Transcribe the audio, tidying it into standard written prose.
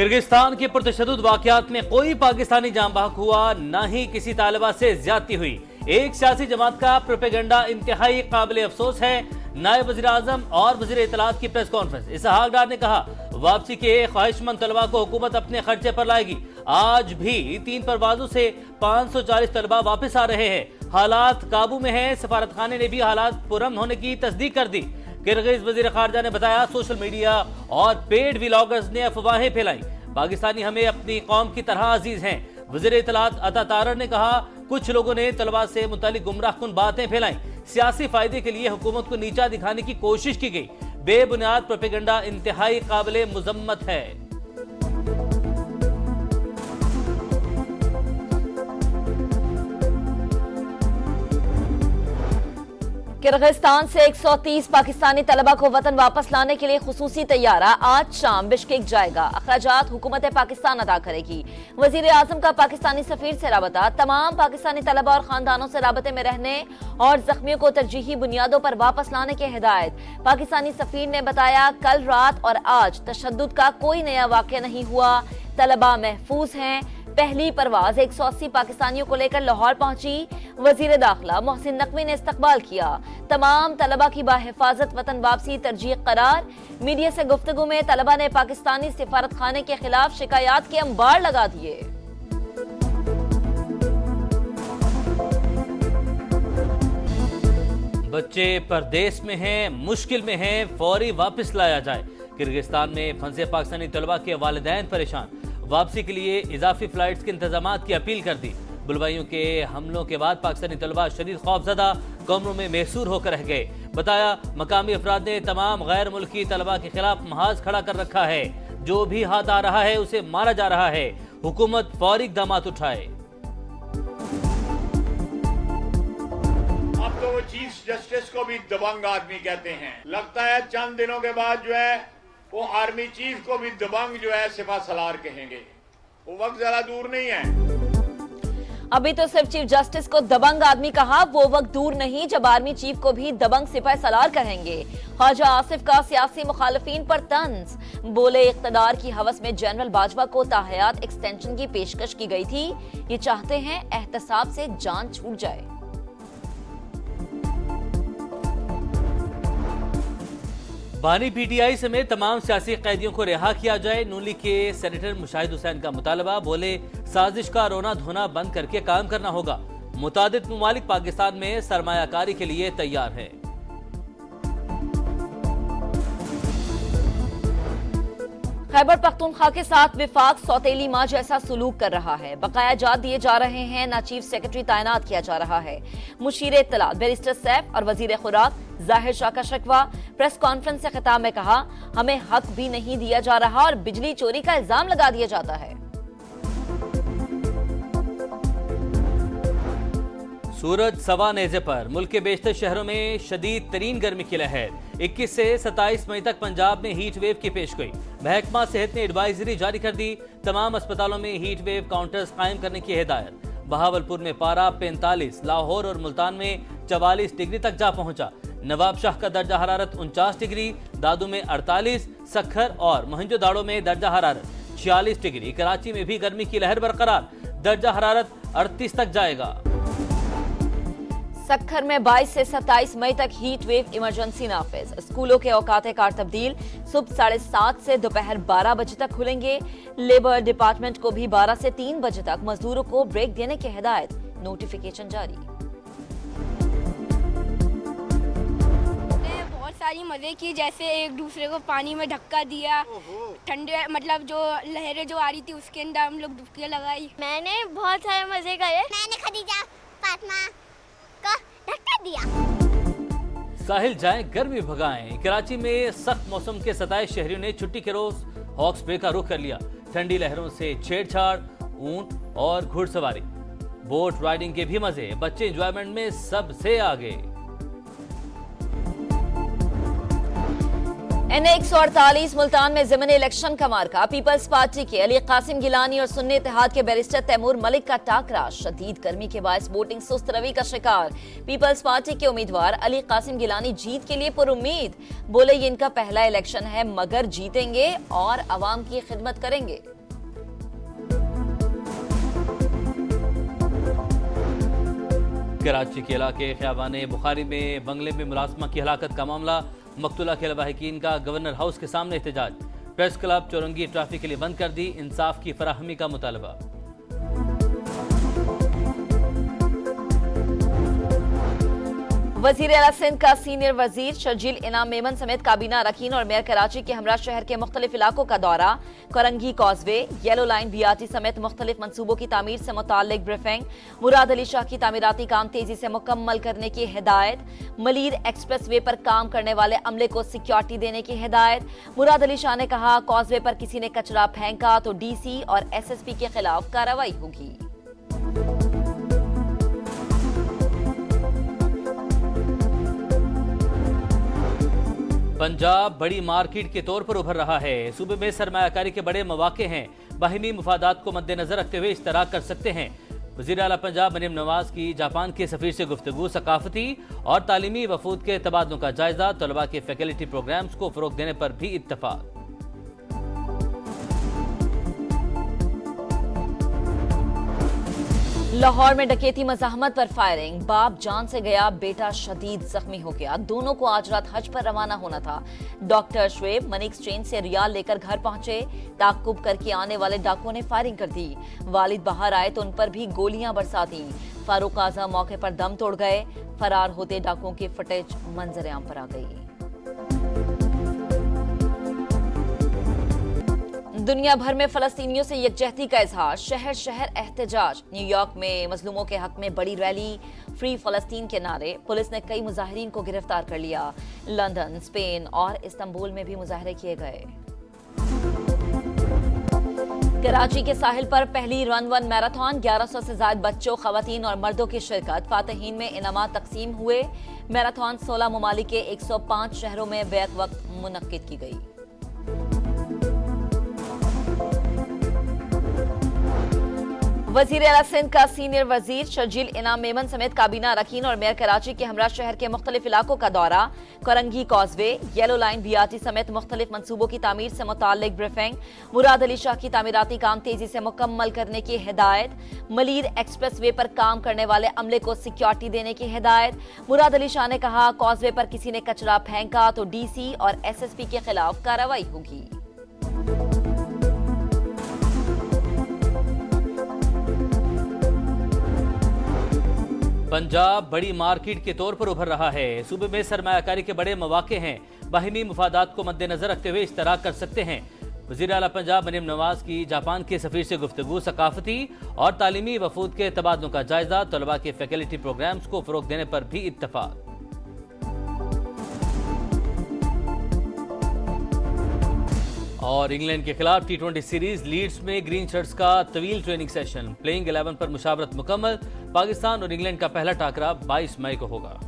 Kyrgyzstan के पुरतशद्दुद वाकयात में कोई पाकिस्तानी जाम बहक हुआ, न ही किसी तालिबा से ज्यादती हुई। एक सियासी जमात का प्रोपेगेंडा इंतहाई काबिल अफसोस है। नायब वज़ीर आज़म और वज़ीर इत्तलात की प्रेस कॉन्फ्रेंस। इसहाक डार ने कहा, वापसी के ख्वाहिशमंद तलबा को हुकूमत अपने खर्चे पर लाएगी। आज भी 3 परवाजों से 540 तलबा वापस आ रहे हैं। हालात काबू में है। सफारत खाने ने भी हालात पुरअमन होने की तस्दीक कर दी। किर्गिज वज़ीर खारजा ने बताया, सोशल मीडिया और पेड व्लॉगर्स ने अफवाहें फैलाई। पाकिस्तानी हमें अपनी कौम की तरह अजीज हैं। वज़ीर इत्तलात अता तारर ने कहा, कुछ लोगों ने तलबा से मुतालिक गुमराहकुन बातें फैलाई। सियासी फायदे के लिए हुकूमत को नीचा दिखाने की कोशिश की गई। बेबुनियाद प्रोपेगेंडा इंतहाई काबिल मुजम्मत है। किर्गिस्तान से 130 पाकिस्तानी तलबा को वतन वापस लाने के लिए खुसूसी तैयारा आज शाम बिश्केक जाएगा। अखराजात हुकूमत पाकिस्तान अदा करेगी। वजीर आजम का पाकिस्तानी सफीर से राबता, तमाम पाकिस्तानी तलबा और खानदानों से राबते में रहने और जख्मियों को तरजीही बुनियादों पर वापस लाने की हिदायत। पाकिस्तानी सफीर ने बताया, कल रात और आज तशद्दुद का कोई नया वाक़या नहीं हुआ। तलबा महफूज हैं। पहली परवाज 180 पाकिस्तानियों को लेकर लाहौर पहुंची। वजीर दाखिला मोहसिन नकवी ने इस्तकबाल किया। तमाम तलबा की बाहिफाजत वतन वापसी तरजीह करार। मीडिया से गुफ्तगू में तलबा ने पाकिस्तानी सिफारत खाने के खिलाफ शिकायत के अंबार लगा दिए। बच्चे परदेश में हैं, मुश्किल में हैं, फौरी वापस लाया जाए। किर्गिस्तान में फंसे पाकिस्तानी तलबा के वालिदैन परेशान। वापसी के लिए इजाफी फ्लाइट्स के इंतजामात की अपील कर दी। बुलवाइयों के हमलों के बाद पाकिस्तानी तलबा शदीद खौफजदा कमरों में महसूर होकर रह गए। बताया, मकामी अफराद ने तमाम गैर मुल्की तलबा के खिलाफ महाज खड़ा कर रखा है। जो भी हाथ आ रहा है उसे मारा जा रहा है। हुकूमत फौरी इक़दामात उठाए। अब तो वो चीफ जस्टिस को भी दबंग आदमी कहते हैं। लगता है चंद दिनों के बाद जो है वो आर्मी चीफ को भी दबंग जो है सिपा सलार कहेंगे। वो वक्त जरा दूर नहीं है। अभी तो सिर्फ चीफ जस्टिस को दबंग आदमी कहा, वो वक्त दूर नहीं जब आर्मी चीफ को भी दबंग सिपा सलार कहेंगे। ख्वाजा आसिफ का सियासी मुखालिफिन पर तंज। बोले, इख्तदार की हवस में जनरल बाजवा को ताहयात एक्सटेंशन की पेशकश की गई थी। ये चाहते हैं एहतसाब से जान छूट जाए। बानी पीटीआई समेत तमाम सियासी कैदियों को रिहा किया जाए। नून लीग के सेनेटर मुशाहिद हुसैन का मुतालबा। बोले, साजिश का रोना धोना बंद करके काम करना होगा। मुतादिद मुमालिक पाकिस्तान में सरमायाकारी के लिए तैयार है। खैबर पख्तूनख्वा के साथ विफाक सौतेली माँ जैसा सुलूक कर रहा है। बकाया जात दिए जा रहे हैं, ना चीफ सेक्रेटरी तैनात किया जा रहा है। मुशीर इत्तलात बैरिस्टर सैफ और वजीर खुराक जाहिर शाह का शिकवा। प्रेस कॉन्फ्रेंस से खिताब में कहा, हमें हक भी नहीं दिया जा रहा और बिजली चोरी का इल्जाम लगा दिया जाता है। सूरज सवा नेज़े पर। मुल्क के बेशतर शहरों में शदीद तरीन गर्मी की लहर। 21 से 27 मई तक पंजाब में हीट वेव की पेशगोई। महकमा सेहत ने एडवाइजरी जारी कर दी। तमाम अस्पतालों में हीट वेव काउंटर्स कायम करने की हिदायत। बहावलपुर में पारा 45, लाहौर और मुल्तान में 44 डिग्री तक जा पहुंचा। नवाब शाह का दर्जा हरारत 49 डिग्री, दादू में 48, सखर और मोहनजोदाड़ो में दर्जा हरारत 46 डिग्री। कराची में भी गर्मी की लहर बरकरार। दर्जा हरारत 38 तक जाएगा। सखर में 22 से 27 मई तक हीट वेव इमरजेंसी नाफिज। स्कूलों के औकाते कार तब्दील। सुबह 7:30 से दोपहर 12 बजे तक खुलेंगे। लेबर डिपार्टमेंट को भी 12 से 3 बजे तक मजदूरों को ब्रेक देने की हिदायत। नोटिफिकेशन जारी। बहुत सारी मजे की, जैसे एक दूसरे को पानी में धक्का दिया, ठंडे मतलब जो लहरें जो आ रही थी उसके अंदर हम लोग डुबकियां लगाई। मैंने बहुत सारे मजे करे। मैंने खदीजा फातिमा को धक्का दिया। साहिल जाएं, गर्मी भगाएं। कराची में सख्त मौसम के सताए शहरियों ने छुट्टी के रोज हॉक्स बे का रुख कर लिया। ठंडी लहरों से छेड़छाड़, ऊंट और घुड़सवारी, बोट राइडिंग के भी मजे। बच्चे एंजॉयमेंट में सबसे आगे। NA-148 मुल्तान में ज़िमनी इलेक्शन का मार्का। पीपल्स पार्टी के अली कासिम गिलानी और सुन्नी इत्तेहाद के बैरिस्टर तैमूर मलिक का टाकरा। शदीद गर्मी के बायस वोटिंग सुस्त रवि का शिकार। पीपल्स पार्टी के उम्मीदवार अली कासिम गिलानी जीत के लिए पुरुम्मीद। बोले, ये इनका पहला इलेक्शन है मगर जीतेंगे और अवाम की खिदमत करेंगे। कराची के इलाके ख़ियाबान बुखारी में बंगले में मुलाजमा की हलाकत का मामला, मकतूला के लवाहिकीन का गवर्नर हाउस के सामने एहतजाज। प्रेस क्लब चौरंगी ट्रैफिक के लिए बंद कर दी, इंसाफ की फराहमी का मुतालबा। वजीर आला सिंध का सीनियर वजीर शर्जील इनाम मेमन समेत काबीना अरकान और मेयर कराची के हमरा शहर के मुख्तलिफ इलाकों का दौरा। Korangi causeway, yellow line, BRT समेत मुख्तलिफ मनसूबों की तामीर से मुताल्लिक ब्रीफिंग। मुराद अली शाह की तामीराती काम तेजी से मुकम्मल करने की हिदायत। मलीर एक्सप्रेस वे पर काम करने वाले अमले को सिक्योरिटी देने की हिदायत। मुराद अली शाह ने कहा, कॉजवे पर किसी ने कचरा फेंका तो डीसी और एसएसपी के खिलाफ कार्रवाई होगी। पंजाब बड़ी मार्केट के तौर पर उभर रहा है। सूबे में सरमायाकारी के बड़े मौके हैं, बाहिमी मुफादात को मद्देनजर रखते हुए इश्तराक कर सकते हैं। वज़ीर आला पंजाब मरियम नवाज की जापान के सफीर से गुफ्तगू, सकाफती और तालीमी वफूद के तबादलों का जायजा, तलबा के फैकल्टी प्रोग्राम्स को फरोग देने पर भी इत्तफाक। लाहौर में डकैती मज़ाहमत पर फायरिंग, बाप जान से गया, बेटा शदीद जख्मी हो गया। दोनों को आज रात हज पर रवाना होना था। डॉक्टर शुएब मनी एक्सचेंज से रियाल लेकर घर पहुंचे, ताकुब करके आने वाले डाकुओं ने फायरिंग कर दी। वालिद बाहर आए तो उन पर भी गोलियां बरसा दी। फारूक आजम मौके पर दम तोड़ गए। फरार होते डाकुओं की फुटेज मंजर आम पर आ गई। दुनिया भर में फलस्तीनियों से यकजहती का इजहार, शहर शहर एहतजाज। न्यूयॉर्क में मजलूमों के हक में बड़ी रैली, फ्री फलस्तीन के नारे। पुलिस ने कई मुजाहिरीन को गिरफ्तार कर लिया। लंदन, स्पेन और इस्तांबुल में भी मुजाहरे किए गए। कराची के साहिल पर पहली रन वन मैराथन, 1100 से ज्यादा बच्चों, खवातीन और मर्दों की शिरकत। फातहीन में इनामात तकसीम हुए। मैराथन 16 ममालिक के 105 शहरों में बैक वक्त मुनक्किद की गई। वजीर आला सिंध का सीनियर वजीर शर्जील इनाम मेमन समेत काबीना अरकान और मेयर कराची के हमरा शहर के मुख्तलिफ इलाकों का दौरा। Korangi causeway, yellow line, BRT समेत मुख्तलिफ मनसूबों की तामीर से मुताल्लिक ब्रीफिंग। मुराद अली शाह की तामीराती काम तेजी से मुकम्मल करने की हिदायत। मलीर एक्सप्रेस वे पर काम करने वाले अमले को सिक्योरिटी देने की हिदायत। मुराद अली शाह ने कहा, कॉजवे पर किसी ने कचरा फेंका तो डीसी और एसएसपी के खिलाफ कार्रवाई होगी। पंजाब बड़ी मार्केट के तौर पर उभर रहा है। सूबे में सरमायाकारी के बड़े मौके हैं, बाहिमी मुफादात को मद्देनजर रखते हुए इश्तराक कर सकते हैं। वज़ीर आला पंजाब मरियम नवाज की जापान के सफीर से गुफ्तगू, सकाफती और तालीमी वफूद के तबादलों का जायजा, तलबा के फैकल्टी प्रोग्राम्स को फरोग देने पर भी इत्तफाक। और इंग्लैंड के खिलाफ T20 सीरीज लीड्स में ग्रीन शर्ट्स का तवील ट्रेनिंग सेशन, प्लेइंग 11 पर मुशावरत मुकम्मल। पाकिस्तान और इंग्लैंड का पहला टाकरा 22 मई को होगा।